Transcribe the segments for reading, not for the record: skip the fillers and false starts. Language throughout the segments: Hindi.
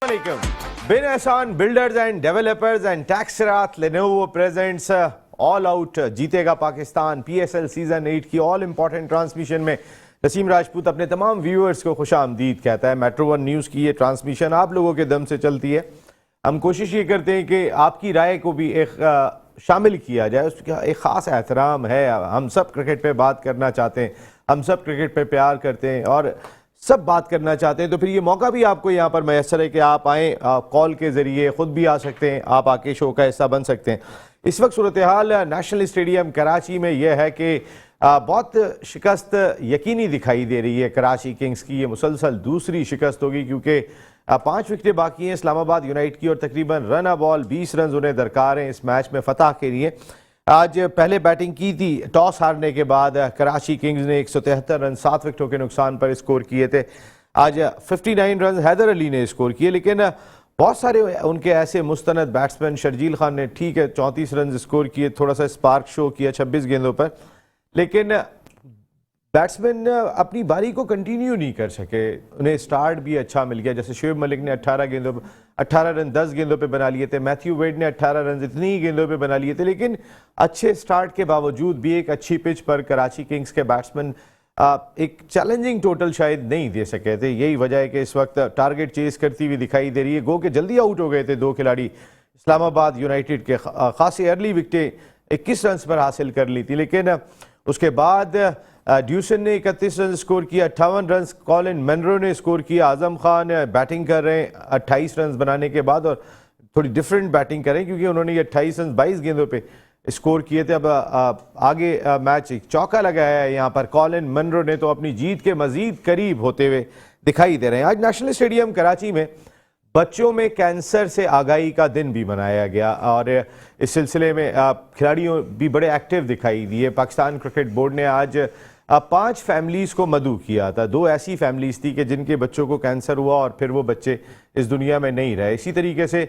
Assalamualaikum. Bin Ehsan Builders and Developers and Taxrat Lenovo presents All Out जीतेगा पाकिस्तान PSL सीजन 8 की ऑल इंपॉर्टेंट ट्रांसमिशन में नसीम राजपूत अपने तमाम व्यूअर्स को खुशामदीद कहता है। मेट्रो वन न्यूज़ की ये ट्रांसमिशन आप लोगों के दम से चलती है। हम कोशिश ये करते हैं कि आपकी राय को भी एक शामिल किया जाए, उसका एक ख़ास एहतराम है। हम सब क्रिकेट पे बात करना चाहते हैं, हम सब क्रिकेट पे प्यार करते हैं और सब बात करना चाहते हैं, तो फिर ये मौका भी आपको यहाँ पर मैसर है कि आप आएँ, कॉल के ज़रिए ख़ुद भी आ सकते हैं, आप आके शो का हिस्सा बन सकते हैं। इस वक्त सूरत हाल नेशनल स्टेडियम कराची में यह है कि बहुत शिकस्त यकीनी दिखाई दे रही है कराची किंग्स की। ये मुसलसल दूसरी शिकस्त होगी क्योंकि 5 विकेटें बाकी हैं इस्लामाबाद यूनाइटेड की और तकरीबन रन बॉल 20 रन उन्हें दरकार हैं इस मैच में फतह के लिए। आज पहले बैटिंग की थी, टॉस हारने के बाद कराची किंग्स ने 173 रन 7 विकेटों के नुकसान पर स्कोर किए थे। आज 59 रन हैदर अली ने स्कोर किए, लेकिन बहुत सारे उनके ऐसे मुस्तनद बैट्समैन, शर्जील खान ने ठीक है 34 रन स्कोर किए, थोड़ा सा स्पार्क शो किया 26 गेंदों पर, लेकिन बैट्समैन अपनी बारी को कंटिन्यू नहीं कर सके। उन्हें स्टार्ट भी अच्छा मिल गया, जैसे शोएब मलिक ने 18 रन 10 गेंदों पे बना लिए थे, मैथ्यू वेड ने 18 रन इतनी ही गेंदों पे बना लिए थे, लेकिन अच्छे स्टार्ट के बावजूद भी एक अच्छी पिच पर कराची किंग्स के बैट्समैन एक चैलेंजिंग टोटल शायद नहीं दे सके थे। यही वजह है कि इस वक्त टारगेट चेस करती हुई दिखाई दे रही है। गो के जल्दी आउट हो गए थे 2 खिलाड़ी इस्लामाबाद यूनाइटेड के, खासी अर्ली विकेटें 21 रन पर हासिल कर ली थी, लेकिन उसके बाद ड्यूसन ने 31 रन स्कोर किया, 58 रन कॉलिन मनरो ने स्कोर किया। आजम खान बैटिंग कर रहे हैं 28 रन बनाने के बाद, और थोड़ी डिफरेंट बैटिंग करें क्योंकि उन्होंने ये 28 रन 22 गेंदों पे स्कोर किए थे। अब आगे मैच एक चौका लगाया है यहाँ पर कॉलिन मनरो ने, तो अपनी जीत के मजीद करीब होते हुए दिखाई दे रहे हैं। आज नेशनल स्टेडियम कराची में बच्चों में कैंसर से आगाही का दिन भी मनाया गया और इस सिलसिले में खिलाड़ियों भी बड़े एक्टिव दिखाई दिए। पाकिस्तान क्रिकेट बोर्ड ने आज 5 फैमिलीज़ को मदऊ किया था। 2 ऐसी फैमिलीज़ थी कि जिनके बच्चों को कैंसर हुआ और फिर वो बच्चे इस दुनिया में नहीं रहे। इसी तरीके से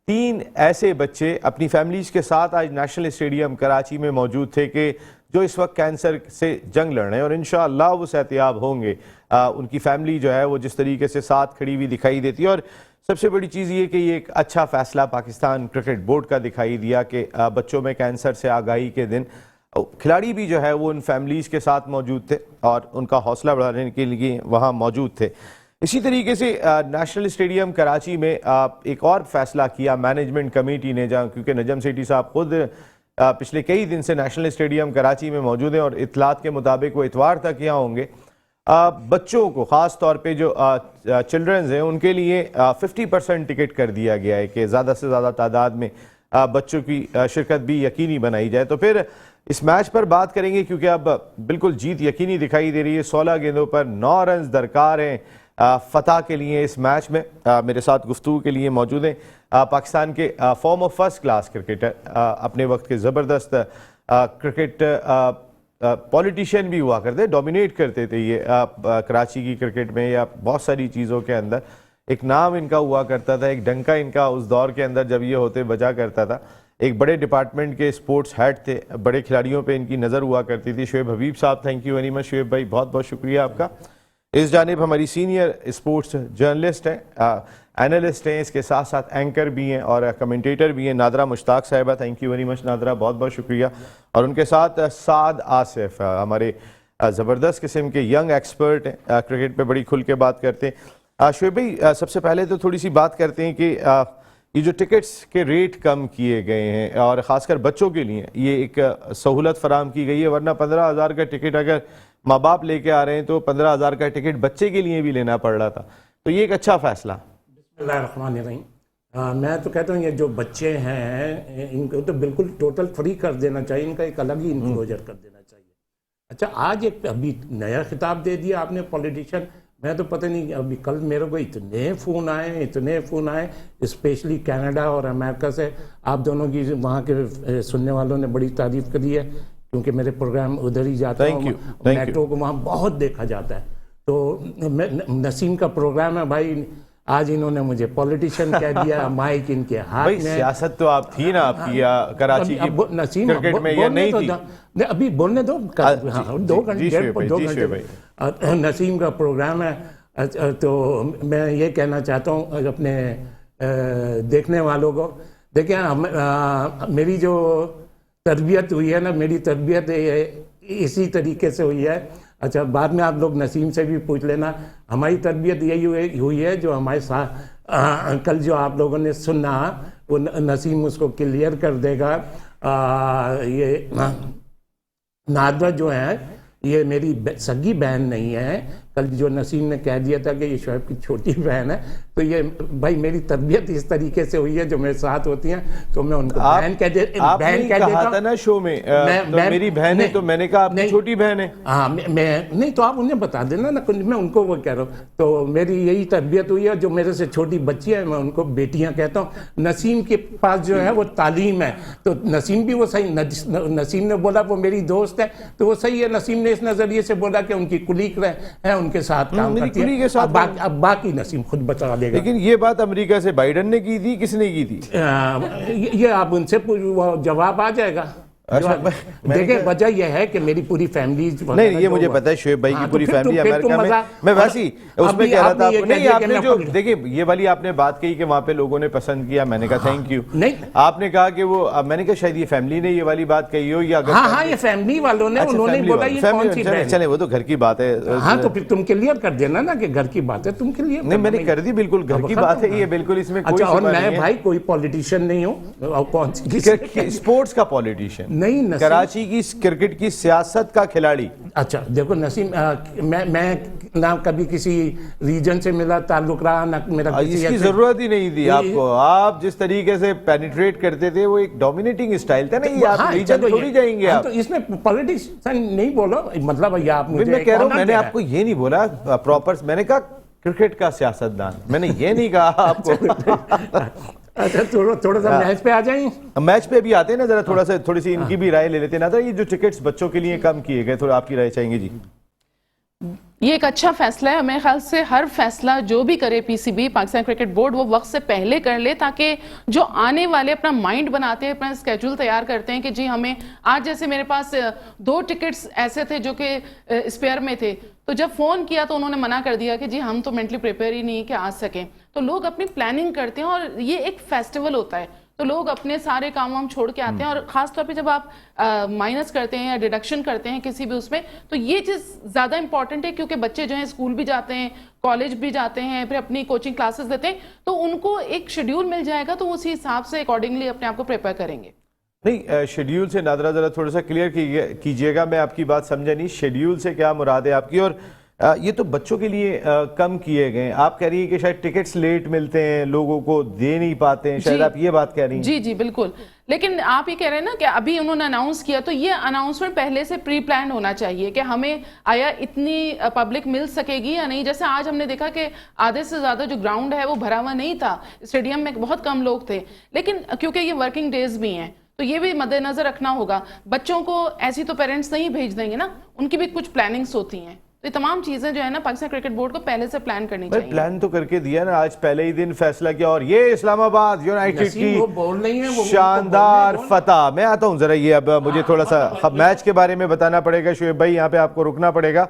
3 ऐसे बच्चे अपनी फैमिलीज़ के साथ आज नेशनल स्टेडियम कराची में मौजूद थे कि जो इस वक्त कैंसर से जंग लड़ रहे हैं और इंशाअल्लाह वो सेहतियाब होंगे। उनकी फैमिली जो है वो जिस तरीके से साथ खड़ी हुई दिखाई देती है, और सबसे बड़ी चीज़ ये कि ये एक अच्छा फ़ैसला पाकिस्तान क्रिकेट बोर्ड का दिखाई दिया कि बच्चों में कैंसर से आगाही के दिन खिलाड़ी भी जो है वो उन फैमिलीज़ के साथ मौजूद थे और उनका हौसला बढ़ाने के लिए वहाँ मौजूद थे। इसी तरीके से नेशनल स्टेडियम कराची में एक और फैसला किया मैनेजमेंट कमेटी ने, जहाँ क्योंकि नजम सेठी साहब खुद पिछले कई दिन से नेशनल स्टेडियम कराची में मौजूद हैं और इत्तलात के मुताबिक वो इतवार तक यहाँ होंगे। बच्चों को ख़ास तौर पे जो चिल्ड्रंस हैं उनके लिए 50% टिकट कर दिया गया है कि ज़्यादा से ज़्यादा तादाद में बच्चों की शिरकत भी यकीनी बनाई जाए। तो फिर इस मैच पर बात करेंगे क्योंकि अब बिल्कुल जीत यकीनी दिखाई दे रही है। 16 गेंदों पर 9 रन दरकार हैं फतह के लिए इस मैच में। मेरे साथ गुफ्तगू के लिए मौजूद हैं पाकिस्तान के फॉर्मर फर्स्ट क्लास क्रिकेटर, अपने वक्त के ज़बरदस्त क्रिकेट पॉलिटिशियन भी हुआ करते, डोमिनेट करते थे ये कराची की क्रिकेट में या बहुत सारी चीज़ों के अंदर। एक नाम इनका हुआ करता था, एक डंका इनका उस दौर के अंदर जब ये होते बजा करता था। एक बड़े डिपार्टमेंट के स्पोर्ट्स हेड थे, बड़े खिलाड़ियों पे इनकी नज़र हुआ करती थी। शोएब हबीब साहब, thank you very much Shoaib भाई, बहुत बहुत शुक्रिया आपका। इस जानिब हमारी सीनियर स्पोर्ट्स जर्नलिस्ट हैं, एनालिस्ट हैं, इसके साथ साथ एंकर भी हैं और कमेंटेटर भी हैं, नादरा मुश्ताक साहिबा, thank you very much NADRA, बहुत बहुत शुक्रिया। और उनके साथ साद आसिफ, हमारे ज़बरदस्त किस्म के यंग एक्सपर्ट हैं, क्रिकेट पे बड़ी खुल के बात करते हैं। शोएब भाई, सबसे पहले तो थोड़ी सी बात करते हैं कि ये जो टिकट्स के रेट कम किए गए हैं और ख़ासकर बच्चों के लिए ये एक सहूलत फराम की गई है, वरना 15,000 का टिकट अगर माँ बाप लेके आ रहे हैं तो 15,000 का टिकट बच्चे के लिए भी लेना पड़ रहा था, तो ये एक अच्छा फैसला। मैं तो कहता हूँ ये जो बच्चे हैं इनको तो बिल्कुल टोटल फ्री कर देना चाहिए, इनका एक अलग ही इंक्लोजर कर देना चाहिए। अच्छा, आज एक अभी नया खिताब दे दिया आपने पॉलिटिशियन, मैं तो पता नहीं, अभी कल मेरे को इतने फ़ोन आए स्पेशली कनाडा और अमेरिका से। आप दोनों की वहाँ के सुनने वालों ने बड़ी तारीफ़ करी है क्योंकि मेरे प्रोग्राम उधर ही जाता है, मेट्रो को वहाँ बहुत देखा जाता है। तो नसीम का प्रोग्राम है भाई, आज इन्होंने मुझे पॉलिटिशियन कह दिया, माइक इनके हाथ में। सियासत तो आप थी ना आपकी कराची की नसीम क्रिकेट में, ये नहीं थी। अभी बोलने दो, 2 घंटे 2 घंटे नसीम का प्रोग्राम है, तो मैं ये कहना चाहता हूँ अपने देखने वालों को, देखिए मेरी जो तरबियत हुई है ना, मेरी तरबियत इसी तरीके से हुई है। अच्छा, बाद में आप लोग नसीम से भी पूछ लेना, हमारी तरबियत यही हुई है जो हमारे साथ कल जो आप लोगों ने सुना वो नसीम उसको क्लियर कर देगा। ये नादरा जो है ये मेरी सगी बहन नहीं है। कल जो नसीम ने कह दिया था कि ये शोएब की छोटी बहन है, तो ये भाई मेरी तरबियत इस तरीके से हुई है जो मेरे साथ होती हैं, तो मैं उनको बहन कह देता था ना शो में तो मेरी बहन है, तो मैंने कहा आपकी छोटी बहन है। हाँ, मैं नहीं तो आप उन्हें बता देना ना, मैं उनको वो कह रहा हूँ। तो मेरी यही तरबियत हुई है, जो मेरे से छोटी बच्ची है मैं उनको बेटियां कहता हूँ। नसीम के पास जो है वो तालीम है, तो नसीम भी वो सही, नसीम ने बोला वो मेरी दोस्त है तो वो सही है। नसीम ने इस नजरिए से बोला कि उनकी कुलीग है, उनके साथ काम करती है। अब बाकी नसीम खुद बता देगा। लेकिन ये बात अमेरिका से बाइडेन ने की थी, किसने की थी? ये आप उनसे जवाब आ जाएगा। अच्छा, देखिए वजह यह है कि मेरी पूरी फैमिली नहीं, ये मुझे पता है शोएब भाई की पूरी फैमिली अमेरिका में। मैं वैसे ही उसमें कह रहा था आपको, नहीं आपने जो देखिए ये वाली आपने बात कही कि वहां पे लोगों ने पसंद किया, मैंने कहा थैंक यू। नहीं, आपने कहा कि वो, मैंने कहा शायद ये फैमिली ने ये वाली बात कही हो, या हाँ ये फैमिली वालों ने, उन्होंने बोला ये कौन सी बहन। चले वो तो घर की बात है। हाँ तो फिर तुम क्लियर कर देना ना कि घर की बात है, तुम क्लियर। नहीं मैंने कर दी, बिल्कुल घर की बात है ये, बिल्कुल इसमें कोई। और मैं भाई कोई पॉलिटिशियन नहीं हूँ, और कौन सी स्पोर्ट्स का पॉलिटिशियन नहीं, कराची की क्रिकेट की सियासत का खिलाड़ी। अच्छा देखो नसीम, मैं ना कभी किसी रीजन से मिला ताल्लुक रहा ना मेरा, इसकी जरूरत ही नहीं थी आपको। आप जिस तरीके से पेनिट्रेट करते थे वो एक डोमिनेटिंग स्टाइल था ना, ये आप रीजन थोड़ी जाएंगे आप। तो इसमें पॉलिटिक्स नहीं बोलो, मतलब भैया आप मुझे, मैं कह रहा हूं, मैंने आपको ये नहीं बोला प्रॉपर, मैंने कहा क्रिकेट का सियासतदान, मैंने ये नहीं कहा आपको। अच्छा थोड़ा सा मैच पे आ जाएं। मैच पे भी आते हैं ना, जरा थोड़ी सी इनकी भी राय ले लेते हैं ना। ये जो टिकट्स बच्चों के लिए कम किए गए, थोड़ा आपकी राय चाहेंगे जी। ये एक अच्छा फैसला है। मेरे ख्याल से हर फैसला जो भी करे पीसीबी, पाकिस्तान क्रिकेट बोर्ड, वो वक्त से पहले कर ले, ताकि जो आने वाले अपना माइंड बनाते हैं, अपना स्केड्यूल तैयार करते हैं कि जी हमें आज, जैसे मेरे पास 2 टिकट्स ऐसे थे जो कि स्पेयर में थे, तो जब फ़ोन किया तो उन्होंने मना कर दिया कि जी हम तो मेंटली प्रिपेयर ही नहीं कि आ सकें। तो लोग अपनी प्लानिंग करते हैं, और ये एक फेस्टिवल होता है तो लोग अपने सारे काम वाम छोड़ के आते हैं। और खास तौर पे जब आप माइनस करते हैं या डिडक्शन करते हैं किसी भी उसमें, तो ये चीज़ ज़्यादा इंपॉर्टेंट है, क्योंकि बच्चे जो हैं स्कूल भी जाते हैं, कॉलेज भी जाते हैं, फिर अपनी कोचिंग क्लासेस देते हैं, तो उनको एक शेड्यूल मिल जाएगा, तो उसी हिसाब से अकॉर्डिंगली अपने आप को प्रिपेयर करेंगे। नहीं, शेड्यूल से नादरा जरा थोड़ा सा क्लियर कीजिएगा, मैं आपकी बात समझा नहीं। शेड्यूल से क्या मुराद है आपकी? और ये तो बच्चों के लिए कम किए गए, आप कह रही है कि शायद टिकट्स लेट मिलते हैं, लोगों को दे नहीं पाते हैं, शायद आप ये बात कह रही हैं। जी जी बिल्कुल, लेकिन आप ये कह रहे हैं ना कि अभी उन्होंने अनाउंस किया, तो ये अनाउंसमेंट पहले से प्री प्लान होना चाहिए कि हमें आया इतनी पब्लिक मिल सकेगी या नहीं। जैसे आज हमने देखा कि आधे से ज़्यादा जो ग्राउंड है वो भरा हुआ नहीं था, स्टेडियम में बहुत कम लोग थे, लेकिन क्योंकि ये वर्किंग डेज भी हैं तो ये भी मद्देनजर रखना होगा। बच्चों को ऐसी तो पेरेंट्स नहीं भेज देंगे ना, उनकी भी कुछ प्लानिंग्स होती हैं, तो ये तमाम चीजें जो है ना पाकिस्तान क्रिकेट बोर्ड को पहले से प्लान करनी चाहिए। प्लान तो करके दिया ना, आज पहले ही दिन फैसला किया। और ये इस्लामाबाद यूनाइटेड की शानदार फतह। मैं आता हूं जरा, ये अब मुझे थोड़ा सा मैच के बारे में बताना पड़ेगा शोएब भाई, यहाँ पे आपको रुकना पड़ेगा।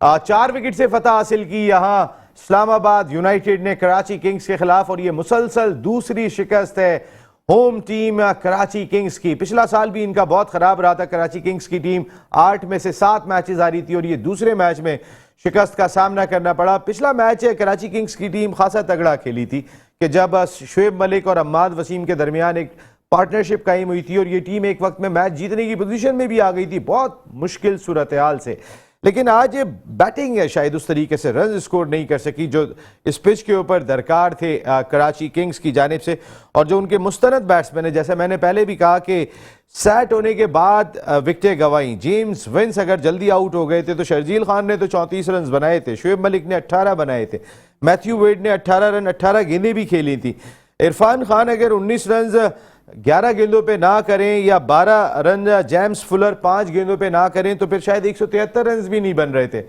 4 विकेट से फतह हासिल की यहाँ इस्लामाबाद यूनाइटेड ने कराची किंग्स के खिलाफ, और ये मुसलसल दूसरी शिकस्त है होम टीम कराची किंग्स की। पिछला साल भी इनका बहुत खराब रहा था। कराची किंग्स की टीम 8 में से 7 मैचेस हारी थी, और ये दूसरे मैच में शिकस्त का सामना करना पड़ा। पिछला मैच कराची किंग्स की टीम खासा तगड़ा खेली थी कि जब शोएब मलिक और अम्माद वसीम के दरमियान एक पार्टनरशिप कायम हुई थी, और ये टीम एक वक्त में मैच जीतने की पोजीशन में भी आ गई थी, बहुत मुश्किल सूरत हाल से। लेकिन आज ये बैटिंग है शायद उस तरीके से रन स्कोर नहीं कर सकी जो इस पिच के ऊपर दरकार थे कराची किंग्स की जानिब से। और जो उनके मुस्तनद बैट्समैन है, जैसे मैंने पहले भी कहा कि सेट होने के बाद विकेटें गंवाई। जेम्स विंस अगर जल्दी आउट हो गए थे तो शर्जील खान ने तो 34 रन बनाए थे, शोएब मलिक ने 18 बनाए थे, मैथ्यू वेड ने 18 रन 18 गेंदें भी खेली थी। इरफान खान अगर 19 रन 11 गेंदों पे ना करें, या 12 रन जेम्स फुलर 5 गेंदों पे ना करें, तो फिर शायद 173 रन भी नहीं बन रहे थे।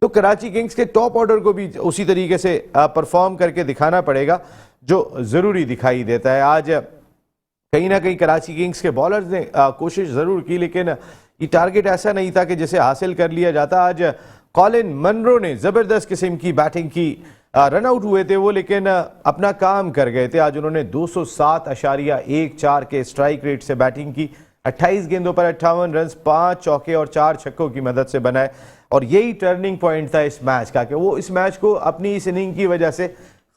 तो कराची किंग्स के टॉप ऑर्डर को भी उसी तरीके से परफॉर्म करके दिखाना पड़ेगा जो ज़रूरी दिखाई देता है। आज कहीं ना कहीं कराची किंग्स के बॉलर्स ने कोशिश ज़रूर की, लेकिन ये टारगेट ऐसा नहीं था कि जिसे हासिल कर लिया जाता। आज कॉलिन मनरो ने जबरदस्त किस्म की बैटिंग की। रन आउट हुए थे वो, लेकिन अपना काम कर गए थे। आज उन्होंने 207.14 के स्ट्राइक रेट से बैटिंग की। 28 गेंदों पर 58 रन, 5 चौके और 4 छक्कों की मदद से बनाए। और यही टर्निंग पॉइंट था इस मैच का कि वो इस मैच को अपनी इस इनिंग की वजह से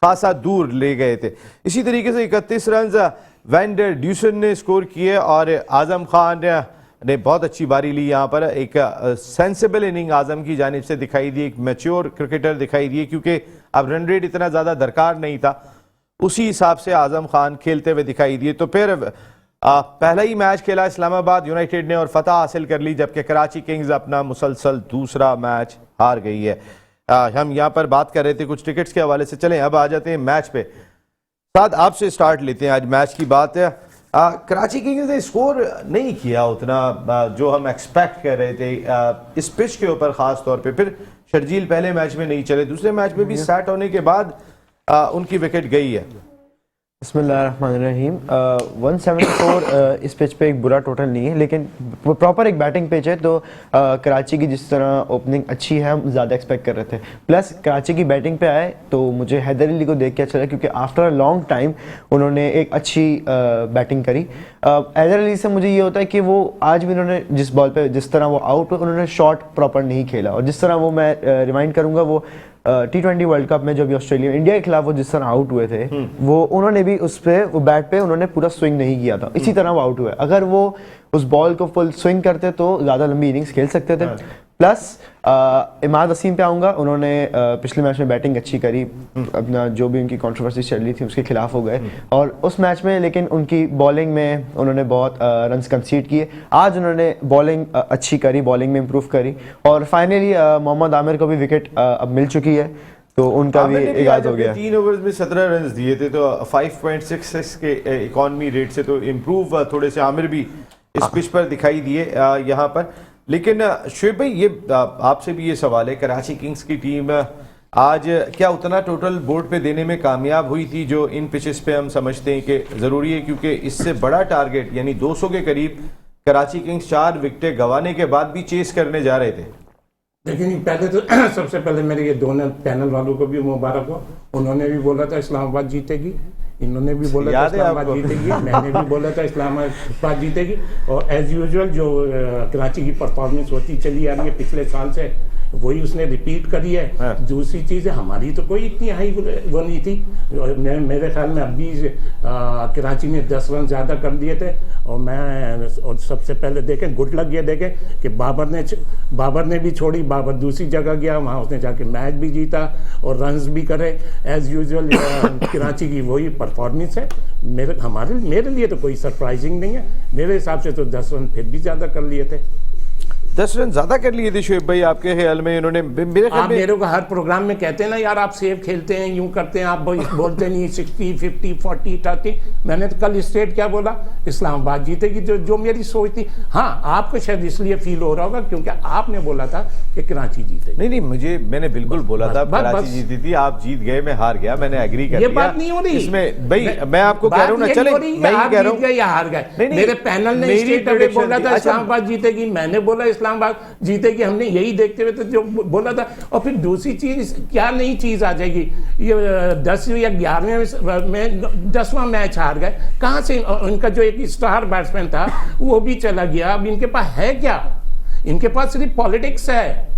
खासा दूर ले गए थे। इसी तरीके से 31 रन वैन डर ड्यूसन ने स्कोर किए और आजम खान ने बहुत अच्छी बारी ली। यहाँ पर एक सेंसिबल इनिंग आजम की जानिब से दिखाई दी, एक मैच्योर क्रिकेटर दिखाई दिए, क्योंकि अब रन रेट इतना ज़्यादा दरकार नहीं था। उसी हिसाब से आजम खान खेलते हुए दिखाई दिए। तो फिर पहला ही मैच खेला इस्लामाबाद यूनाइटेड ने और फतह हासिल कर ली, जबकि कराची किंग्स अपना मुसलसल दूसरा मैच हार गई है। हम यहाँ पर बात कर रहे थे कुछ टिकट्स के हवाले से। चलें अब आ जाते हैं मैच पे। साथ आपसे स्टार्ट लेते हैं आज मैच की बात है। कराची किंग्स ने स्कोर नहीं किया उतना जो हम एक्सपेक्ट कर रहे थे इस पिच के ऊपर ख़ास तौर पे। फिर शर्जील पहले मैच में नहीं चले, दूसरे मैच में भी सेट होने के बाद उनकी विकेट गई है। बिस्मिल्लाहिर्रहमानिर्रहीम। 174 इस पिच पे एक बुरा टोटल नहीं है, लेकिन वो प्रॉपर एक बैटिंग पिच है। तो कराची की जिस तरह ओपनिंग अच्छी है, हम ज़्यादा एक्सपेक्ट कर रहे थे। प्लस कराची की बैटिंग पे आए तो मुझे हैदर अली को देख के अच्छा लगा, क्योंकि आफ्टर अ लॉन्ग टाइम उन्होंने एक अच्छी बैटिंग करी। हैदर अली से मुझे ये होता है कि वो आज भी उन्होंने जिस बॉल पे जिस तरह वो आउट हुए, उन्होंने शॉट प्रॉपर नहीं खेला। और जिस तरह वो मैं रिमाइंड करूँगा, वो T20 वर्ल्ड कप में जब ऑस्ट्रेलिया इंडिया के खिलाफ वो जिस तरह आउट हुए थे, वो उन्होंने भी उस पे वो बैट पे उन्होंने पूरा स्विंग नहीं किया था, इसी तरह वो आउट हुए। अगर वो उस बॉल को फुल स्विंग करते तो ज़्यादा लंबी इनिंग्स खेल सकते थे। प्लस इमाद वसीम पे आऊँगा, उन्होंने पिछले मैच में बैटिंग अच्छी करी, अपना जो भी उनकी कंट्रोवर्सी चल रही थी उसके खिलाफ हो गए और उस मैच में, लेकिन उनकी बॉलिंग में उन्होंने बहुत रन्स कंसीड किए। आज उन्होंने बॉलिंग अच्छी करी, बॉलिंग में इम्प्रूव करी और फाइनली मोहम्मद आमिर को भी विकेट अब मिल चुकी है, तो उनका भी इजाज़ हो गया। 3 ओवर्स में 17 रन दिए थे, तो 5.66 के इकॉनमी रेट से तो इम्प्रूव थोड़े से आमिर भी इस पिच पर दिखाई दिए यहाँ पर। लेकिन शुएब भाई, ये आपसे भी ये सवाल है, कराची किंग्स की टीम आज क्या उतना टोटल बोर्ड पे देने में कामयाब हुई थी जो इन पिचेस पे हम समझते हैं कि ज़रूरी है, क्योंकि इससे बड़ा टारगेट यानी 200 के करीब कराची किंग्स 4 विकेटें गंवाने के बाद भी चेस करने जा रहे थे। लेकिन पहले तो सबसे पहले मेरे ये दोनों पैनल वालों को भी मुबारक हो। उन्होंने भी बोला था इस्लामाबाद जीतेगी, इन्होंने भी बोला था इस्लामाबाद जीतेगी, मैंने भी बोला था इस्लामाबाद जीतेगी। और एज यूजुअल जो कराची की परफॉर्मेंस होती चली आ रही है पिछले साल से, वही उसने रिपीट करी है। हाँ। दूसरी चीज़ है, हमारी तो कोई इतनी हाई वो नहीं थी। मेरे ख्याल में अभी कराची ने 10 रन ज़्यादा कर दिए थे। और सबसे पहले देखें, गुड लक ये देखें कि बाबर ने भी छोड़ी, बाबर दूसरी जगह गया, वहाँ उसने जाके मैच भी जीता और रन्स भी करे। एज यूजुअल कराची की वही परफॉर्मेंस है। मेरे लिए तो कोई सरप्राइजिंग नहीं है। मेरे हिसाब से तो 10 रन फिर भी ज़्यादा कर लिए थे। 10 रन ज्यादा कर लिए थे शुएब भाई आपके ख्याल में? इन्होंने मेरे ख्याल में, मेरे को हर प्रोग्राम में कहते हैं ना यार आप सेफ खेलते हैं, यूं करते हैं, आप बोलते नहीं 60 50 40 30। मैंने तो कल स्टेट क्या बोला, इस्लामाबाद जीतेगी, जो मेरी सोच थी। हाँ, आपको शायद इसलिए फील हो रहा होगा क्योंकि आपने बोला था कि कराची जीतेगी। नहीं, मैंने बिल्कुल बोला था कराची जीती थी, आप जीत गए, मैं हार गया, मैंने एग्री कर लिया। ये बात नहीं हो रही इसमें भाई, मैं आपको कह रहा हूँ ना, चले मैं ही कह रहा हूँ या हार गए। मेरे पैनल ने स्टेट में बोला था इस्लामाबाद जीतेगी, मैंने बोला इस्लामाबाद जीतेगी, हमने यही देखते हुए तो जो बोला था। और फिर दूसरी चीज, क्या नई चीज आ जाएगी, ये 10 या 11वें में 10वां मैच हार गए, कहां से? इनका जो एक स्टार बैट्समैन था वो भी चला गया। अब इनके पास है क्या? इनके पास सिर्फ पॉलिटिक्स है।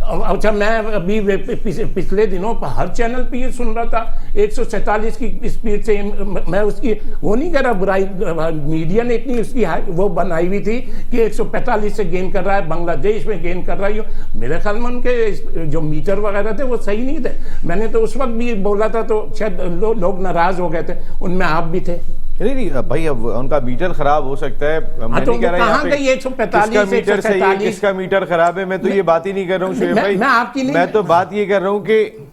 अच्छा, मैं अभी पिछले दिनों हर चैनल पे ये सुन रहा था 147 की स्पीड से। मैं उसकी वो नहीं कह रहा बुराई, मीडिया ने इतनी उसकी वो बनाई हुई थी कि 145 से गेन कर रहा है, बांग्लादेश में गेन कर रहा है। मेरे ख्याल में उनके जो मीटर वगैरह थे वो सही नहीं थे। मैंने तो उस वक्त भी बोला था, तो शायद लोग नाराज हो गए थे, उनमें आप भी थे। नहीं भाई, अब उनका मीटर खराब हो सकता है। मैं नहीं कह रहा किसका मीटर खराब है, मैं तो ये बात ही नहीं कर रहा हूँ शुएब भाई। मैं तो बात ये कर रहा हूँ कि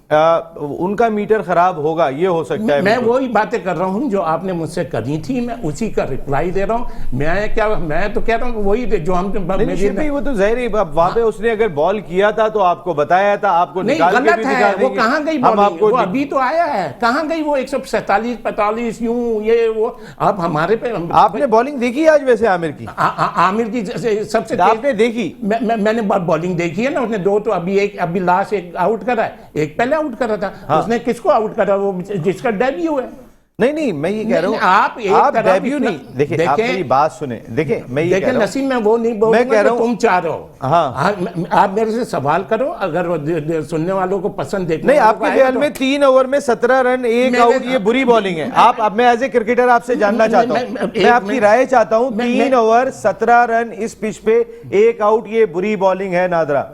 उनका मीटर खराब होगा, ये हो सकता है। मैं वही बातें कर रहा हूँ जो आपने मुझसे करी थी, मैं उसी का रिप्लाई दे रहा हूँ। मैं तो कह रहा हूँ वही जो हम वो तो जाहिर है, वहां पे उसने अगर बॉल किया था तो आपको बताया था, आपको निकाल के भी दिखा देंगे। वो कहाँ गई बॉल? वो अभी तो आया है, कहाँ गई वो 147 45 यूं ये वो? अब हमारे पे आपने बॉलिंग देखी आज वैसे आमिर की? आमिर की सबसे आपने देखी? मैंने बॉलिंग देखी है ना, उसने दो तो अभी लास्ट एक आउट करा है, एक पहले आउट करा था। हाँ। उसने किसको आउट करा? वो जिसका डेब्यू है। नहीं मैं ये कह रहा हूँ, आप डेब्यू नहीं, देखिए आप मेरी बात सुने, देखिए मैं ये कह रहा हूँ, नसीम मैं वो नहीं बोल मैं कह रहा हूँ तुम चाह रहे हो। हाँ आप मेरे से सवाल करो, अगर सुनने वालों को पसंद देखने नहीं, आपके ख्याल में 3 ओवर में 17 रन 1 आउट ये बुरी बॉलिंग है? आप अब मैं एज ए क्रिकेटर आपसे जानना चाहता हूँ, मैं आपकी राय चाहता हूँ। 3 ओवर 17 रन इस पिच पे 1 आउट ये बुरी बॉलिंग है नादरा?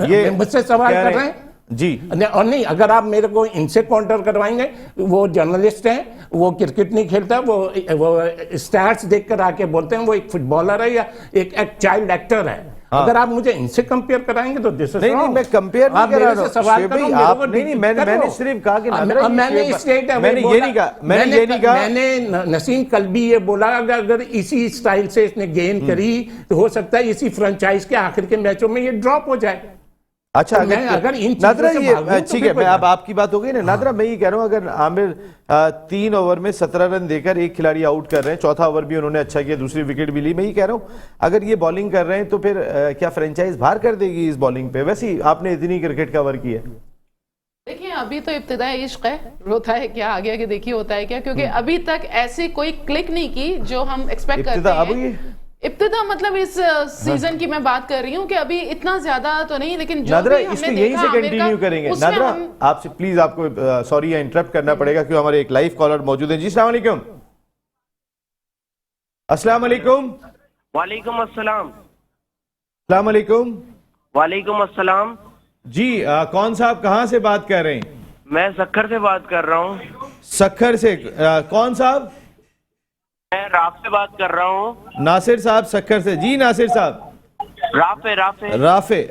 ये मुझसे सवाल कर रहे हैं जी? और नहीं, अगर आप मेरे को इनसे काउंटर करवाएंगे, वो जर्नलिस्ट हैं, वो क्रिकेट नहीं खेलता, वो स्टैट्स देखकर आके बोलते हैं वो एक फुटबॉलर है या एक चाइल्ड एक्टर है। हाँ। अगर आप मुझे इनसे कंपेयर कराएंगे तो दिस इज नहीं, मैं कंपेयर नहीं कर रहा हूं। सवाल करो, आप नहीं, मैंने सिर्फ कहा कि मैंने ये नहीं कहा, मैंने नसीम कल भी ये बोला, अगर इसी स्टाइल से इसने गेन करी तो हो सकता है इसी फ्रेंचाइज के आखिर के मैचों में ये ड्रॉप हो जाए। अच्छा, अगर नादरा ये ठीक है, मैं अब आपकी बात हो गई ना नादरा, मैं ये कह रहा हूँ अगर आमिर 3 ओवर में 17 रन देकर एक खिलाड़ी आउट कर रहे हैं, चौथा ओवर भी उन्होंने अच्छा किया, दूसरी विकेट भी ली, मैं ये कह रहा हूँ अगर ये बॉलिंग कर रहे हैं तो फिर क्या फ्रेंचाइज बाहर कर देगी इस बॉलिंग पे? वैसे ही आपने इतनी क्रिकेट कवर की है। देखिए अभी तो इब्तिदाई इश्क है, होता है क्या आगे आगे देखिए होता है क्या, क्योंकि अभी तक ऐसी कोई क्लिक नहीं की जो हम एक्सपेक्ट करते हैं। इब्तिदा मतलब इस सीजन की मैं बात कर रही हूँ कि अभी इतना ज्यादा तो नहीं, लेकिन जो नादरा भी हमने इसको यहीं से कंटिन्यू करेंगे। नादरा आपसे प्लीज, आपको सॉरी या इंटरप्ट करना पड़ेगा क्योंकि हमारे एक लाइव कॉलर मौजूद है। जी अस्सलाम वालेकुम। अस्सलाम वालेकुम। वालेकुम अस्सलाम। अस्सलाम वालेकुम। वालेकुम अस्सलाम। जी कौन साहब कहाँ से बात कर रहे हैं? मैं सक्खर से बात कर रहा हूँ। सक्खर से कौन साहब? मैं राफ से बात कर रहा हूँ। नासिर साहब सक्खर से। जी नासिर साहब। राफे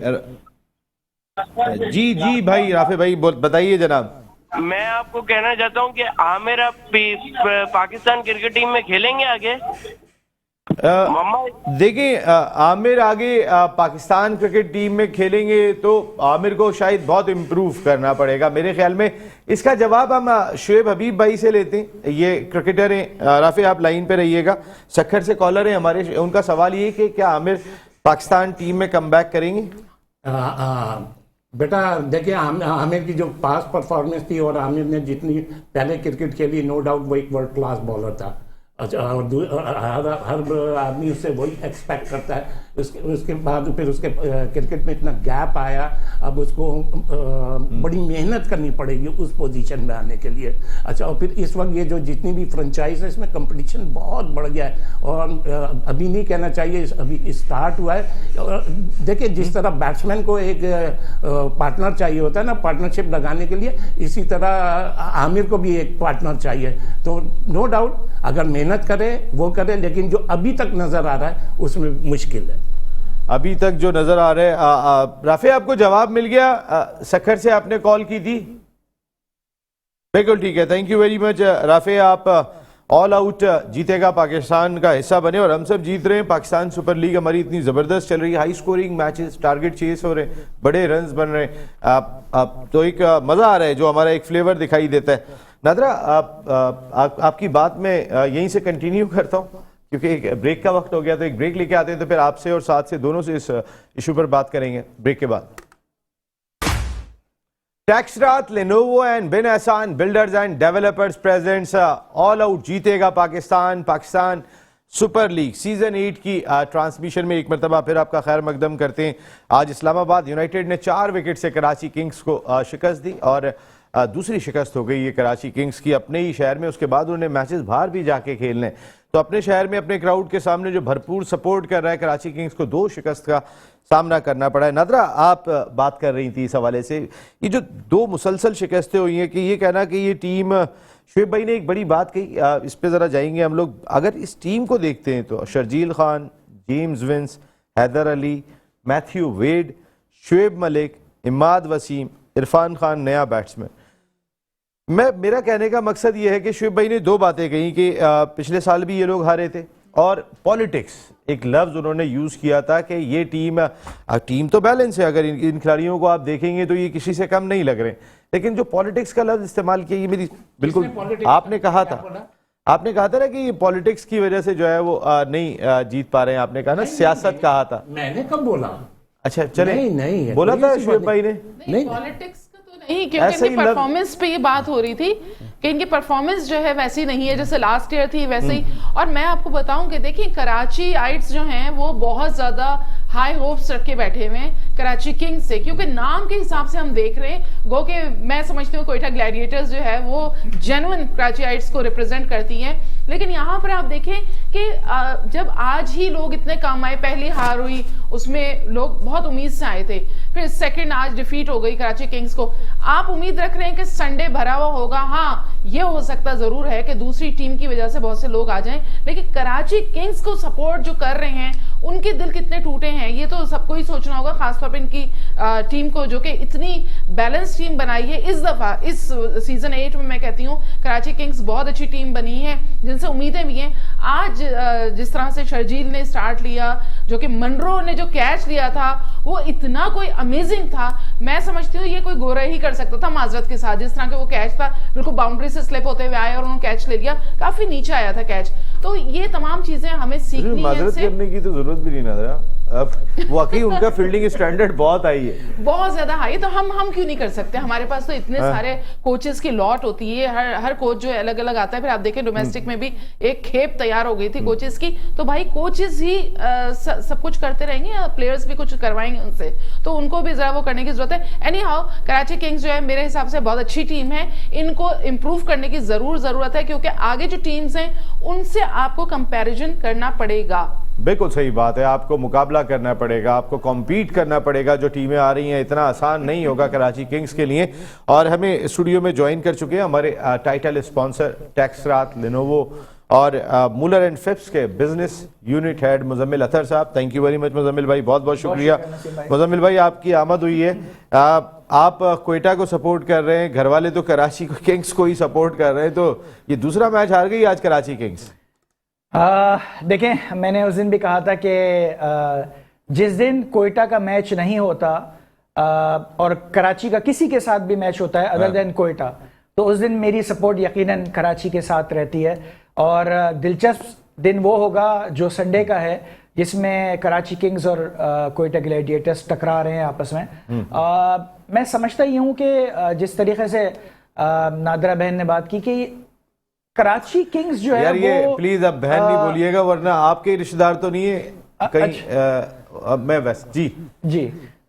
जी भाई, राफे भाई बताइए जनाब। मैं आपको कहना चाहता हूँ कि आमिर अब पाकिस्तान क्रिकेट टीम में खेलेंगे आगे? देखिए आमिर आगे पाकिस्तान क्रिकेट टीम में खेलेंगे तो आमिर को शायद बहुत इम्प्रूव करना पड़ेगा मेरे ख्याल में। इसका जवाब हम शुएब हबीब भाई से लेते हैं, ये क्रिकेटर हैं। राफे आप लाइन पे रहिएगा, सक्खर से कॉलर हैं हमारे। उनका सवाल ये कि क्या आमिर पाकिस्तान टीम में कमबैक करेंगे? बेटा देखिए, आमिर की जो पास परफॉर्मेंस थी और आमिर ने जितनी पहले क्रिकेट खेली, नो डाउट वो एक वर्ल्ड क्लास बॉलर था। अच्छा, और हर आदमी उससे वही एक्सपेक्ट करता है। उसके बाद फिर उसके क्रिकेट में इतना गैप आया, अब उसको बड़ी मेहनत करनी पड़ेगी उस पोजीशन में आने के लिए। अच्छा, और फिर इस वक्त ये जो जितनी भी फ्रेंचाइज है इसमें कंपटीशन बहुत बढ़ गया है और अभी नहीं कहना चाहिए, अभी स्टार्ट हुआ है। देखिए जिस तरह बैट्समैन को एक पार्टनर चाहिए होता है ना, पार्टनरशिप लगाने के लिए, इसी तरह आमिर को भी एक पार्टनर चाहिए। तो नो डाउट अगर मेहनत करे वो करे, लेकिन जो अभी तक नजर आ रहा है उसमें मुश्किल है। अभी तक जो नजर आ रहा है। राफे आपको जवाब मिल गया? सक्खर से आपने कॉल की थी? बिल्कुल ठीक है, thank you very much Rafe. आप ऑल आउट जीतेगा पाकिस्तान का हिस्सा बने और हम सब जीत रहे हैं। पाकिस्तान सुपर लीग हमारी इतनी ज़बरदस्त चल रही है, high scoring matches, target chase हो रहे हैं, बड़े रन्स बन रहे हैं। आप तो एक मज़ा आ रहा है जो हमारा एक फ्लेवर दिखाई देता है। नादरा आपकी बात में यहीं से कंटिन्यू करता हूँ क्योंकि एक ब्रेक का वक्त हो गया, तो एक ब्रेक लेके आते हैं तो फिर आपसे और साथ से दोनों से इस इशू पर बात करेंगे ब्रेक के बाद। टैक्सरात, लेनोवो एंड बिन एहसान builders and developers presents all out जीतेगा पाकिस्तान सुपर लीग सीजन 8 की ट्रांसमिशन में एक मरतबा फिर आपका खैर मकदम करते हैं। आज इस्लामाबाद यूनाइटेड ने 4 विकेट से कराची किंग्स को शिकस्त दी और दूसरी शिकस्त हो गई ये कराची किंग्स की अपने ही शहर में। उसके बाद उन्होंने मैचेस बाहर भी जाके खेलने, तो अपने शहर में अपने क्राउड के सामने जो भरपूर सपोर्ट कर रहा है कराची किंग्स को 2 शिकस्त का सामना करना पड़ा है। नादरा आप बात कर रही थी इस हवाले से, ये जो 2 मुसलसल शिकस्तें हुई हैं कि ये कहना कि ये टीम, शुएब भाई ने एक बड़ी बात कही, इस पर ज़रा जाएंगे हम लोग। अगर इस टीम को देखते हैं तो Sharjeel Khan, James Vince, Haider Ali, Matthew Wade, Shoaib Malik, Imad Wasim, Irfan Khan नया बैट्समैन। मेरा कहने का मकसद ये है कि शुएब भाई ने 2 बातें कही कि पिछले साल भी ये लोग हारे थे और पॉलिटिक्स एक लफ्ज़ उन्होंने यूज़ किया था कि ये टीम तो बैलेंस है, अगर इन खिलाड़ियों को आप देखेंगे तो ये किसी से कम नहीं लग रहे, लेकिन जो पॉलिटिक्स का लफ्ज़ इस्तेमाल किया ये मेरी बिल्कुल आपने कहा था आपने कहा था ना कि पॉलिटिक्स की वजह से जो है वो नहीं जीत पा रहे हैं, आपने कहा ना सियासत कहा था। मैंने कब बोला? अच्छा चले, नहीं है, बोला कोई था ऐसी शुएब बात भाई ने। नहीं, पॉलिटिक्स का तो नहीं, क्योंकि ऐसे इनकी ही परफॉर्मेंस पे ये बात हो रही थी कि इनकी परफॉर्मेंस जो है वैसी नहीं है जैसे लास्ट ईयर थी वैसे ही। और मैं आपको बताऊं कि देखिए कराची आइट्स जो हैं वो बहुत ज्यादा हाई होप्स रख के बैठे हुए हैं कराची किंग्स से, क्योंकि नाम के हिसाब से हम देख रहे हैं गो के मैं समझती हूँ कोयटा ग्लैडिएटर्स जो है वो जेन्युइन कराची आइट्स को रिप्रेजेंट करती हैं। लेकिन यहाँ पर आप देखें कि जब आज ही लोग इतने काम आए, पहली हार हुई उसमें लोग बहुत उम्मीद से आए थे, फिर सेकंड आज डिफीट हो गई कराची किंग्स को। आप उम्मीद रख रहे हैं कि संडे भरा हुआ होगा, हाँ ये हो सकता जरूर है कि दूसरी टीम की वजह से बहुत से लोग आ जाएं, लेकिन कराची किंग्स को सपोर्ट जो कर रहे हैं उनके दिल कितने टूटे हैं ये तो सबको ही सोचना होगा, खासतौर पर इनकी टीम को जो कि इतनी बैलेंस टीम बनाई है इस दफा। इस सीजन 8 में मैं कहती हूँ कराची किंग्स बहुत अच्छी टीम बनी है जिनसे उम्मीदें भी हैं। आज जिस तरह से शर्जील ने स्टार्ट लिया, जो कि मनरो ने जो कैच लिया था वो इतना कोई अमेजिंग था, मैं समझती हूँ ये कोई गोरा ही कर सकता था माजरत के साथ। जिस तरह के वो कैच था बिल्कुल बाउंड्री से स्लिप होते हुए आया और उन्होंने कैच ले लिया, काफी नीचे आया था कैच। तो ये तमाम चीजें हमें सीखनी है। माजरत करने की तो जरूरत भी नहीं नजर, अब वाकई उनका फील्डिंग स्टैंडर्ड बहुत हाई है, बहुत ज्यादा हाई। तो हम क्यों नहीं कर सकते? हमारे पास तो इतने सारे कोचेस की लॉट होती है, हर कोच जो है अलग अलग आता है। फिर आप देखें डोमेस्टिक में भी एक खेप तैयार हो गई थी कोचेस की, तो भाई कोचेस ही सब कुछ करते रहेंगे, प्लेयर्स भी कुछ करवाएंगे उनसे, तो उनको भी जरा वो करने की जरूरत है। एनी हाउ कराची किंग्स जो है मेरे हिसाब से बहुत अच्छी टीम है, इनको इंप्रूव करने की जरूरत है, क्योंकि आगे जो टीम्स हैं उनसे आपको कंपैरिजन करना पड़ेगा। बिल्कुल सही बात है, आपको मुकाबला करना पड़ेगा, आपको कॉम्पीट करना पड़ेगा। जो टीमें आ रही हैं इतना आसान नहीं होगा कराची किंग्स के लिए। और हमें स्टूडियो में ज्वाइन कर चुके हैं हमारे टाइटल स्पॉन्सर टैक्सरात लेनोवो और मूलर एंड फिप्स के बिजनेस यूनिट हेड मुजम्मिल अतर साहब। Thank you very much Muzammil भाई, बहुत बहुत शुक्रिया। मुजम्मिल भाई आपकी आमद हुई है, आप कोयटा को सपोर्ट कर रहे हैं, घर वाले तो कराची किंग्स को ही सपोर्ट कर रहे हैं, तो ये दूसरा मैच हार गई आज कराची किंग्स। देखें मैंने उस दिन भी कहा था कि जिस दिन कोयटा का मैच नहीं होता और कराची का किसी के साथ भी मैच होता है अदर देन कोयटा, तो उस दिन मेरी सपोर्ट यकीनन कराची के साथ रहती है। और दिलचस्प दिन वो होगा जो संडे का है जिसमें कराची किंग्स और कोयटा ग्लैडिएटर्स टकरा रहे हैं आपस में। मैं समझता ही हूँ कि जिस तरीके से नादरा बहन ने बात की कि कराची किंग्स जो है यार ये वो प्लीज अब बहन नहीं बोलिएगा वरना आपके रिश्तेदार तो नहीं है कहीं। अच्छा। मैं बस जी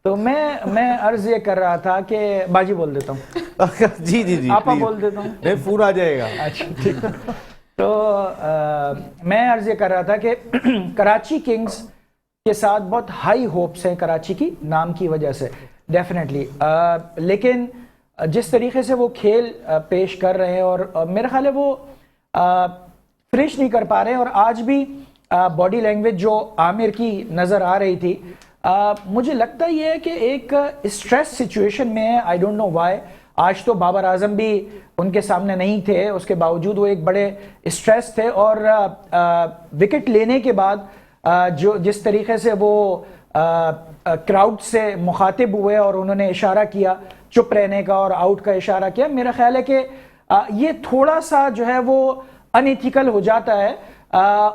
तो मैं अर्ज ये कर रहा था कि बाजी बोल देता हूँ जी आपा please। बोल देता हूँ, नहीं फोन आ जाएगा। अच्छा ठीक। तो मैं अर्ज ये कर रहा था कि कराची किंग्स के साथ बहुत हाई होप्स हैं कराची की नाम की वजह से डेफिनेटली, लेकिन जिस तरीके से वो खेल पेश कर रहे हैं और मेरा ख्याल है वो फिनिश नहीं कर पा रहे हैं। और आज भी बॉडी लैंग्वेज जो आमिर की नज़र आ रही थी, मुझे लगता ये है कि एक स्ट्रेस सिचुएशन में है। I don't know why. आज तो बाबर आजम भी उनके सामने नहीं थे, उसके बावजूद वो एक बड़े स्ट्रेस थे। और विकेट लेने के बाद जो जिस तरीके से वो क्राउड से मुखातिब हुए और उन्होंने इशारा किया चुप रहने का और आउट का इशारा किया, मेरा ख्याल है कि ये थोड़ा सा जो है वो अनइथिकल हो जाता है।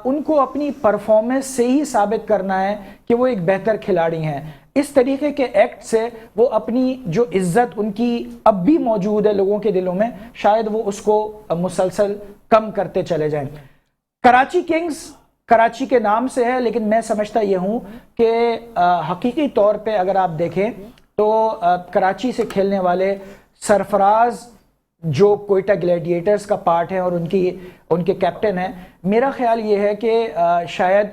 उनको अपनी परफॉर्मेंस से ही साबित करना है कि वो एक बेहतर खिलाड़ी हैं। इस तरीके के एक्ट से वो अपनी जो इज्जत उनकी अब भी मौजूद है लोगों के दिलों में, शायद वो उसको मुसलसल कम करते चले जाएं। कराची किंग्स कराची के नाम से है, लेकिन मैं समझता ये हूं कि हकीकी तौर पे अगर आप देखें तो कराची से खेलने वाले सरफराज जो कोयटा ग्लैडिएटर्स का पार्ट है और उनके कैप्टन हैं, मेरा ख्याल ये है कि शायद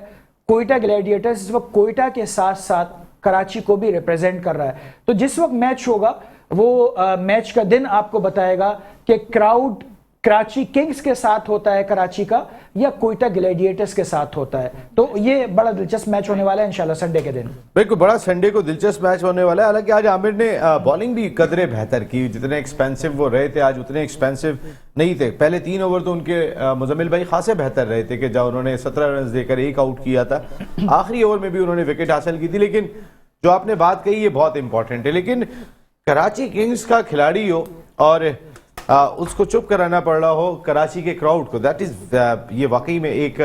कोयटा ग्लैडिएटर्स इस वक्त कोयटा के साथ साथ कराची को भी रिप्रेजेंट कर रहा है। तो जिस वक्त मैच होगा वो मैच का दिन आपको बताएगा कि क्राउड कराची किंग्स के साथ होता है कराची का या कोयटा ग्लैडिएटर्स के साथ होता है। तो ये बड़ा दिलचस्प मैच होने वाला है इंशाल्लाह संडे के दिन। बिल्कुल, बड़ा संडे को दिलचस्प मैच होने वाला है। हालांकि आज आमिर ने बॉलिंग भी कदरे बेहतर की, जितने एक्सपेंसिव वो रहे थे आज उतने एक्सपेंसिव नहीं थे। पहले 3 ओवर तो उनके मुजम्मिल भाई खासे बेहतर रहे थे कि जब उन्होंने 17 रन देकर 1 आउट किया था, आखिरी ओवर में भी उन्होंने विकेट हासिल की थी। लेकिन जो आपने बात कही ये बहुत इंपॉर्टेंट है। लेकिन कराची किंग्स का खिलाड़ी हो और उसको चुप कराना पड़ रहा हो कराची के क्राउड को, दैट इज ये वाकई में एक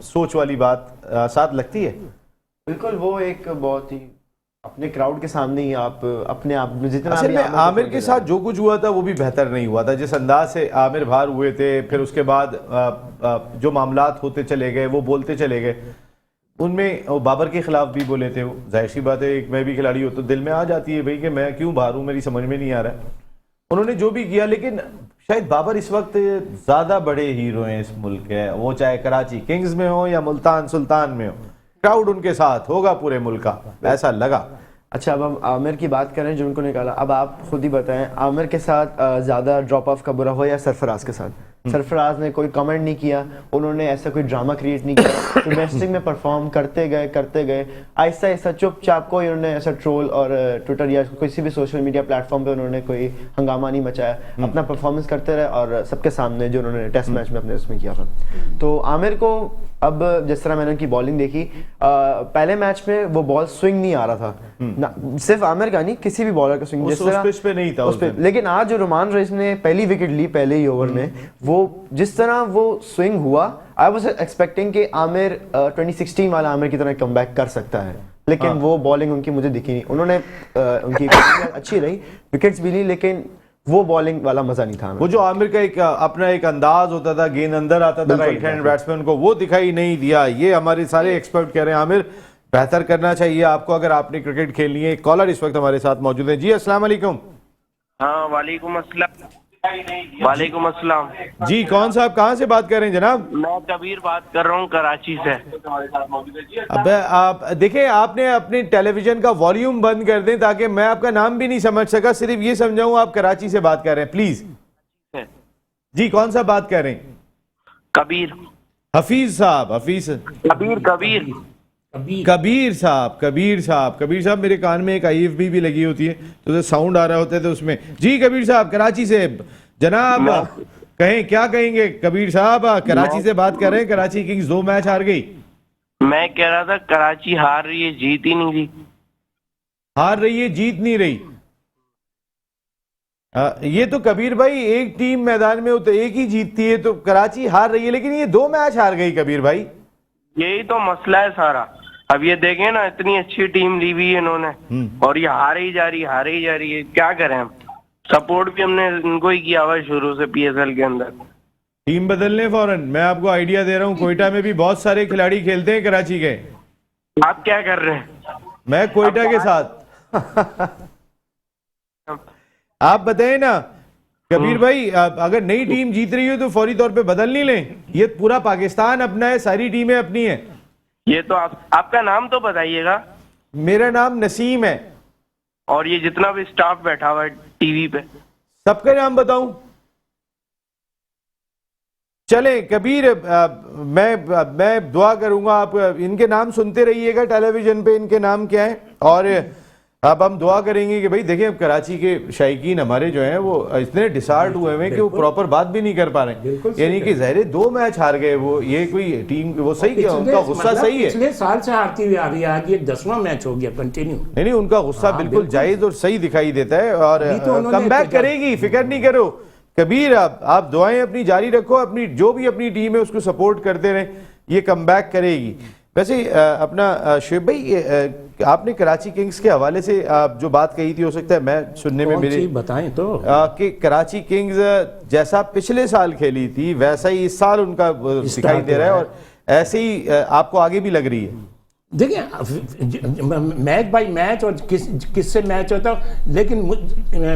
सोच वाली बात साथ लगती है। बिल्कुल, वो एक बहुत ही अपने क्राउड के सामने ही आप अपने आप में जितना असल भी में आमिर के साथ जो कुछ हुआ था वो भी बेहतर नहीं हुआ था। जिस अंदाज से आमिर बाहर हुए थे, फिर उसके बाद जो मामलात होते चले गए, वो बोलते चले गए, उनमें वो बाबर के खिलाफ भी बोले थे। वो जाहिर सी बात है, एक मैं भी खिलाड़ी हो तो दिल में आ जाती है भाई कि मैं क्यों बाहर हूँ, मेरी समझ में नहीं आ रहा है। उन्होंने जो भी किया, लेकिन शायद बाबर इस वक्त ज्यादा बड़े हीरो हैं इस मुल्क के, वो चाहे कराची किंग्स में हो या मुल्तान सुल्तान में हो, क्राउड उनके साथ होगा पूरे मुल्क का, ऐसा लगा। अच्छा, अब हम आमिर की बात करें जो उनको निकाला, अब आप खुद ही बताएं आमिर के साथ ज़्यादा ड्रॉप ऑफ का बुरा हो या सरफराज के साथ? सरफराज ने कोई कमेंट नहीं किया, उन्होंने ऐसा कोई ड्रामा क्रिएट नहीं किया, डोमेस्टिक में परफॉर्म करते गए आहिस्ता आहिस्ता चुपचाप। कोई उन्होंने ऐसा ट्रोल और ट्विटर या किसी भी सोशल मीडिया प्लेटफॉर्म पे उन्होंने कोई हंगामा नहीं मचाया, अपना परफॉर्मेंस करते रहे और सबके सामने जो उन्होंने टेस्ट मैच में अपने उसमें किया था। तो आमिर को अब जिस तरह मैंने उनकी बॉलिंग देखी, पहले मैच में वो बॉल स्विंग नहीं आ रहा था ना, सिर्फ आमिर का नहीं, किसी भी बॉलर का स्विंग उस पिच पे नहीं था उस पे। लेकिन आज जो रोमान रईस ने पहली विकेट ली पहले ही ओवर में, वो जिस तरह वो स्विंग हुआ, आई वाज एक्सपेक्टिंग कि आमिर 2016 वाला आमिर की तरह कमबैक कर सकता है, लेकिन वो बॉलिंग उनकी मुझे दिखी नहीं। उन्होंने उनकी अच्छी रही, विकेट्स भी ली, लेकिन वो बॉलिंग वाला मजा नहीं था। वो जो आमिर का एक अपना एक अंदाज होता था, गेंद अंदर आता था राइट हैंड बैट्समैन को, वो दिखाई नहीं दिया। ये हमारे सारे एक्सपर्ट कह रहे हैं आमिर बेहतर करना चाहिए आपको अगर आपने क्रिकेट खेलनी है। कॉलर इस वक्त हमारे साथ मौजूद है। जी अस्सलाम वालेकुम। हाँ वालेकुम अस्सलाम। वालेकुम अस्सलाम जी, कौन साहब कहाँ से बात कर रहे हैं जनाब? मैं कबीर बात कर रहा हूँ कराची से। अबे आप देखें, आपने अपने टेलीविजन का वॉल्यूम बंद कर दें ताकि मैं आपका नाम भी नहीं समझ सका, सिर्फ ये समझाऊं आप कराची से बात कर रहे हैं, प्लीज। जी, कौन सा बात कर रहे हैं? कबीर। हफीज साहब, हफीज कबीर कबीर साहब मेरे कान में एक IFB भी लगी होती है तो साउंड आ रहा होता है तो उसमें। जी कबीर साहब कराची से जनाब, कहें क्या कहेंगे कबीर साहब? कराची से बात कर रहे हैं, कराची किंग्स 2 मैच हार गई। मैं कह रहा था कराची हार रही है, जीत ही नहीं रही। हार रही है, जीत नहीं रही। ये तो कबीर भाई, एक टीम मैदान में हो तो एक ही जीतती है, तो कराची हार रही है, लेकिन ये 2 मैच हार गई कबीर भाई। यही तो मसला है सारा। अब ये देखें ना, इतनी अच्छी टीम ली हुई है इन्होंने और ये हारे ही जा रही है। क्या करें हम? सपोर्ट भी हमने इनको ही किया हुआ शुरू से PSL के अंदर। टीम बदलने फौरन, मैं आपको आइडिया दे रहा हूँ, कोयटा में भी बहुत सारे खिलाड़ी खेलते हैं कराची के। आप क्या कर रहे हैं? मैं कोयटा के साथ। आप बताएं ना कबीर भाई, अगर नई टीम जीत रही हो तो फौरी तौर पे बदल नहीं लें? ये पूरा पाकिस्तान अपना है, सारी टीमें अपनी है। ये तो आपका नाम तो बताइएगा। मेरा नाम नसीम है। और ये जितना भी स्टाफ बैठा हुआ है टीवी पे, सबका नाम बताऊं? चले कबीर, मैं दुआ करूंगा, आप इनके नाम सुनते रहिएगा टेलीविजन पे, इनके नाम क्या है। और अब हम दुआ करेंगे कि भाई देखिए, अब कराची के शायकीन हमारे जो हैं वो इतने डिसार्ट हुए हैं कि वो प्रॉपर बात भी नहीं कर पा रहे हैं। यानी कि ज़ाहिर 2 मैच हार गए वो, ये कोई टीम वो सही क्या, उनका गुस्सा सही है। पिछले साल से हारती हुई आ रही है, आज ये 10वां मैच हो गया कंटिन्यू। नहीं, उनका गुस्सा बिल्कुल जायज और सही दिखाई देता है और कमबैक करेगी, फिक्र नहीं करो कबीर। आप दुआएं अपनी जारी रखो, अपनी जो भी अपनी टीम है उसको सपोर्ट करते रहें, ये कमबैक करेगी। वैसे अपना शुएब भाई, आपने कराची किंग्स के हवाले से जो बात कही थी, हो सकता है मैं सुनने में मेरे बताएं तो कि कराची किंग्स जैसा पिछले साल खेली थी वैसा ही इस साल उनका दिखाई दे रहा है और ऐसे ही आपको आगे भी लग रही है। देखिए, मैच बाय मैच और किससे मैच होता है, लेकिन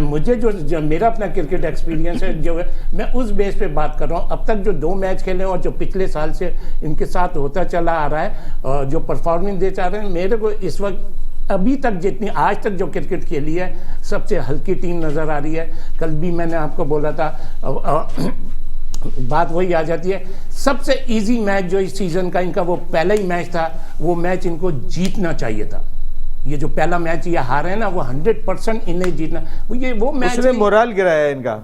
मुझे जो मेरा अपना क्रिकेट एक्सपीरियंस है जो है, मैं उस बेस पे बात कर रहा हूँ। अब तक जो 2 मैच खेले और जो पिछले साल से इनके साथ होता चला आ रहा है और जो परफॉर्मेंस दे जा रहे हैं, मेरे को इस वक्त अभी तक जितनी आज तक जो क्रिकेट खेली है सबसे हल्की टीम नज़र आ रही है। कल भी मैंने आपको बोला था, बात वही आ जाती है, सबसे इजी मैच जो इस सीजन का इनका वो पहला ही मैच था, वो मैच इनको जीतना चाहिए था। ये जो पहला मैच ये हारे हैं ना, वो 100% इन्हें जीतना, वो मैच उसने मोरल गिराया इनका।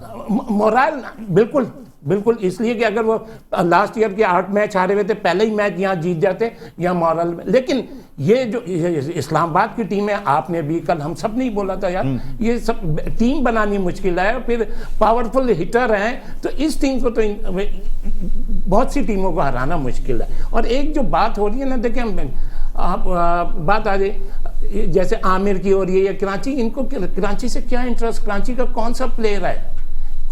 मोरल बिल्कुल बिल्कुल, इसलिए कि अगर वो लास्ट ईयर के 8 मैच हारे हुए थे, पहले ही मैच यहाँ जीत जाते यहाँ मॉरल में। लेकिन ये जो इस्लामाबाद की टीम है, आपने भी कल हम सब ने ही बोला था यार, ये सब टीम बनानी मुश्किल है, फिर पावरफुल हिटर हैं, तो इस टीम को तो बहुत सी टीमों को हराना मुश्किल है। और एक जो बात हो रही है ना, देखिए आप बात आ जाए जैसे आमिर की हो रही है या कराची, इनको कराची से क्या इंटरेस्ट, कराची का कौन सा प्लेयर है,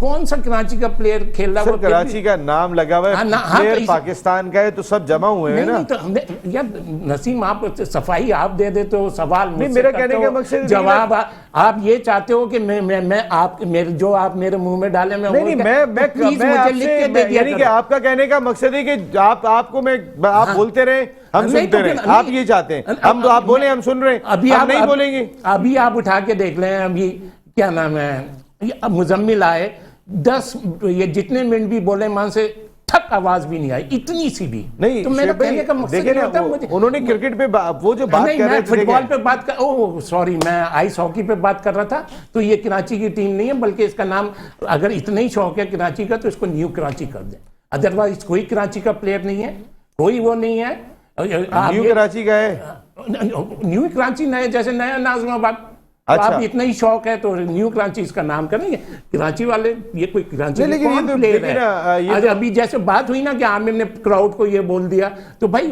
कौन सा कराची का प्लेयर खेल रहा है? कराची का नाम लगा हुआ है, प्लेयर पाकिस्तान का है, तो सब जमा हुए हैं ना। नहीं, तो यार नसीम, आप सफाई आप दे देते हो, सवाल नहीं, मेरा कहने का मकसद जवाब आप ये चाहते हो कि मैं आप मेरे जो आप मेरे मुंह में डाले, मैं नहीं, मैं मुझे लिख के दे दिया, यानी कि आपका कहने का मकसद है कि आपको आप बोलते रहे, हम सुनते रहे, आप ये चाहते हैं, हम तो आप बोले हम सुन रहे हैं, अभी आप नहीं बोलेंगे। अभी आप उठा के देख लें, अभी क्या नाम है, मुजम्मिल आए, 10 ये जितने मिनट भी बोले, मान से ठक आवाज भी नहीं आई, इतनी सी भी नहीं। तो मेरा कहने का मकसद देखिए ना, उन्होंने क्रिकेट पे वो जो बात कर रहे थे, फुटबॉल पे बात कर, ओह सॉरी, मैं आइस हॉकी पे बात कर रहा था। तो ये कराची की टीम नहीं है, बल्कि इसका नाम, अगर इतना ही शौक है कराची का, तो इसको न्यू कराची कर दें। अदरवाइज कोई कराची का प्लेयर नहीं है, कोई वो नहीं है। न्यू कराची का है, न्यू कराची नया, जैसे नया नाज़िमाबाद। अच्छा। आप इतना ही शौक है तो न्यू कराची इसका नाम करेंगे। कराची वाले ये कोई कराची नहीं, लेकिन कौन ये तो प्लेयर लेकिन है? ये तो अभी जैसे बात हुई ना कि आमिर ने क्राउड को ये बोल दिया, तो भाई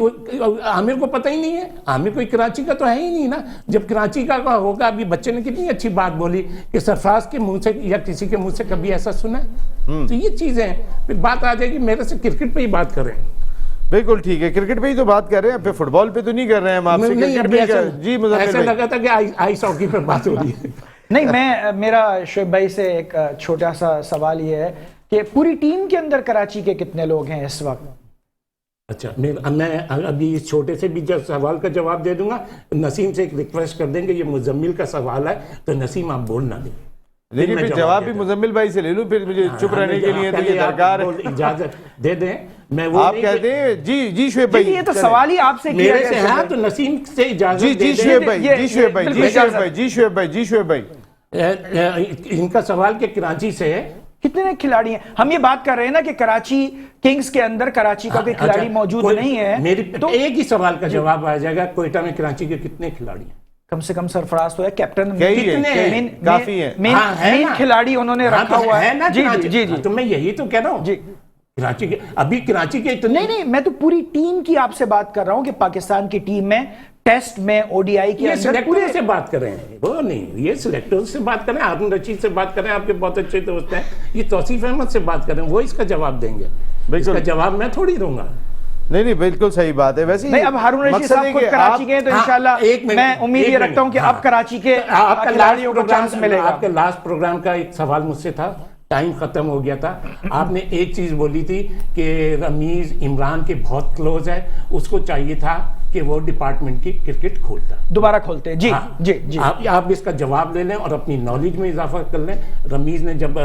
आमिर को पता ही नहीं है, आमिर कोई कराची का तो है ही नहीं ना। जब कराची का होगा, अभी बच्चे ने कितनी अच्छी बात बोली कि सरफराज के मुंह से या किसी के मुंह से कभी ऐसा सुना है? तो ये चीजें हैं। फिर बात आ जाएगी, मेरे से क्रिकेट पे ही बात करें। बिल्कुल ठीक है, क्रिकेट पे ही तो बात कर रहे हैं, फिर फुटबॉल पे तो नहीं कर रहे हैं हम आपसे। जी, ऐसा लगा था कि आइस हॉकी पे बात हो रही है। नहीं, मेरा शोएब भाई से एक छोटा सा सवाल ये है कि पूरी टीम के अंदर कराची के कितने लोग हैं इस वक्त? अच्छा, मैं अभी इस छोटे से भी जब सवाल का जवाब दे दूंगा, नसीम से एक रिक्वेस्ट कर देंगे, ये मुजम्मिल का सवाल है, तो नसीम आप बोल ना दें। लेकिन फिर जवाब भी मुजम्मिल भाई से ले लूं, फिर मुझे चुप रहने के लिए तो ये दरकार है, इजाजत दे दें। मैं वो आप कहते हैं जी शोएब भाई, ये तो सवाल ही आपसे किया मेरे से है, तो नसीम से इजाजत जी शोएब भाई, जी शोएब भाई, जी शोएब भाई, जी शोएब भाई, जी शोएब भाई, इनका सवाल के कराची से है, कितने खिलाड़ी हैं? हम ये बात कर रहे हैं ना कि कराची किंग्स के अंदर कराची का कोई खिलाड़ी मौजूद नहीं है। मेरी तो एक ही सवाल का जवाब आ जाएगा, कोयटा में कराची के कितने खिलाड़ी हैं? कम से कम सरफराज तो है, कैप्टन काफी है, मेन खिलाड़ी उन्होंने रखा हुआ है ना। जी जी जी, तो मैं यही तो कह रहा हूँ जी, कराची के अभी कराची के इतने नहीं, मैं तो पूरी टीम की आपसे बात कर रहा हूँ कि पाकिस्तान की टीम में टेस्ट में ओडीआई के अंदर पूरे से बात कर रहे हैं, वो नहीं, ये सिलेक्टर से बात करें, हारून रशीद से बात करें, आपके बहुत अच्छे दोस्त हैं, ये तौसीफ अहमद से बात करें, वो इसका जवाब देंगे। इसका जवाब मैं थोड़ी दूंगा। नहीं, बिल्कुल सही बात है। वैसे नहीं, अब हारून रशीद साहब खुद कराची के हैं, तो इंशाल्लाह मैं उम्मीद ये रखता हूं कि अब कराची के खिलाड़ियों को चांस मिलेगा। आपके लास्ट प्रोग्राम का एक सवाल मुझसे था, टाइम खत्म हो गया था, आपने एक चीज बोली थी कि रमीज इमरान के बहुत क्लोज है, उसको चाहिए था कि वो डिपार्टमेंट की क्रिकेट खोलता, दोबारा खोलते। जी जी जी, आप इसका जवाब ले लें और अपनी नॉलेज में इजाफा कर लें। रमीज ने जब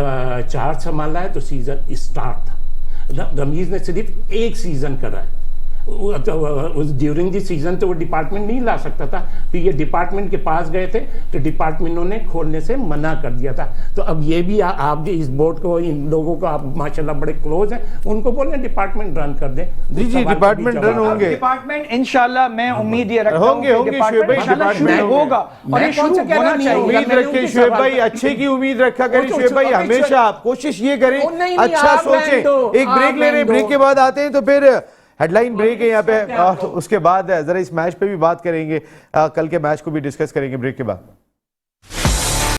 चार्ज संभाला है तो सीजन स्टार्ट था, रमीज ने सिर्फ एक सीजन करा है, ड्यूरिंग द सीजन तो वो डिपार्टमेंट नहीं ला सकता था, तो ये डिपार्टमेंट के पास गए थे, तो डिपार्टमेंट ने खोलने से मना कर दिया था। तो अब ये भी आप भी इस बोर्ड को, इन लोगों को, आप माशाल्लाह बड़े क्लोज हैं, उनको बोलें डिपार्टमेंट रन कर दें। जी जी, डिपार्टमेंट रन होंगे, डिपार्टमेंट इंशाल्लाह, मैं उम्मीद ये रखता हूं होंगे डिपार्टमेंट होगा, और ये शुरू होना चाहिए। उम्मीद रखें शोएब भाई, अच्छे की उम्मीद रखा करें शोएब भाई, हमेशा आप कोशिश ये करें, अच्छा सोचें। एक ब्रेक ले रहे हैं, ब्रेक के बाद आते हैं, तो फिर हेडलाइन ब्रेक है यहाँ पे, और उसके बाद जरा इस मैच पे भी बात करेंगे, कल के मैच को भी डिस्कस करेंगे ब्रेक के बाद।